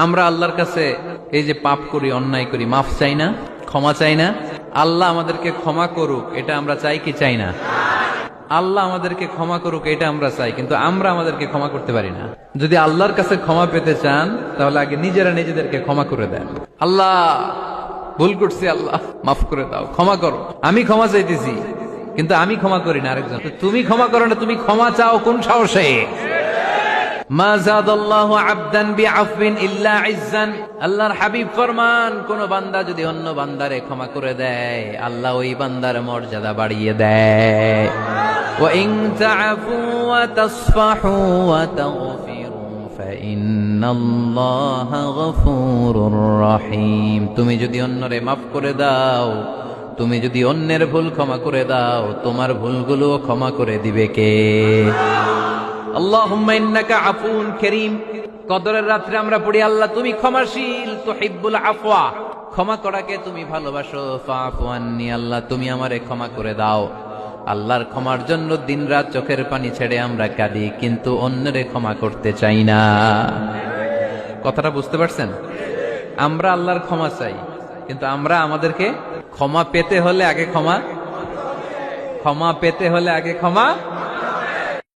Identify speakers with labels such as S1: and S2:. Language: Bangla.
S1: আমরা আল্লাহর কাছে এই যে পাপ করি, অন্যায় করি, মাফ চাই না, ক্ষমা চাই না? আল্লাহ আমাদেরকে ক্ষমা করুক, এটা আমরা চাই কি চাই না? আল্লাহ আমাদেরকে ক্ষমা করুক, এটা আমরা চাই, কিন্তু আমরা আমাদেরকে ক্ষমা করতে পারি না। যদি আল্লাহর কাছে ক্ষমা পেতে চান, তাহলে আগে নিজেরা নিজেদেরকে ক্ষমা করে দেন। আল্লাহ, ভুল করছি, আল্লাহ মাফ করে দাও, ক্ষমা করো। আমি ক্ষমা চাইতেছি, কিন্তু আমি ক্ষমা করি না আরেকজন। তুমি ক্ষমা করো না, তুমি ক্ষমা চাও কোন সাহসে? মা যাদাল্লাহু আবদান বিআফবিন ইল্লা ইজ্জান। আল্লাহর হাবিব ফরমান, কোন বান্দা যদি অন্য বান্দারে ক্ষমা করে দেয়, আল্লাহ ওই বান্দার মর্যাদা বাড়িয়ে দেয়। ওয়া ইন তা'ফু ওয়া তাসফাহু ওয়া তাগফিরু ফাইন্নাল্লাহা গফুরুর রহিম। তুমি যদি অন্যরে মাফ করে দাও, তুমি যদি অন্যের ভুল ক্ষমা করে দাও, তোমার ভুলগুলো ক্ষমা করে দিবে কে? আল্লাহুম্মা ইন্নাকা আফুউন কারীম। কদরের রাত্রে আমরা পড়ি, আল্লাহ তুমি ক্ষমাশীল, তুহিব্বুল আফওয়া, ক্ষমা করাকে তুমি ভালোবাসো, ফাআফু আন্নী, আল্লাহ তুমি আমারে ক্ষমা করে দাও। আল্লাহর ক্ষমার জন্য দিনরাত চোখের পানি ছেড়ে আমরা কাঁদি, কিন্তু অন্যরে ক্ষমা করতে চাই না। কথাটা বুঝতে পারছেন? আমরা আল্লাহর ক্ষমা চাই, কিন্তু আমরা আমাদেরকে ক্ষমা পেতে হলে আগে ক্ষমা পেতে হলে আগে ক্ষমা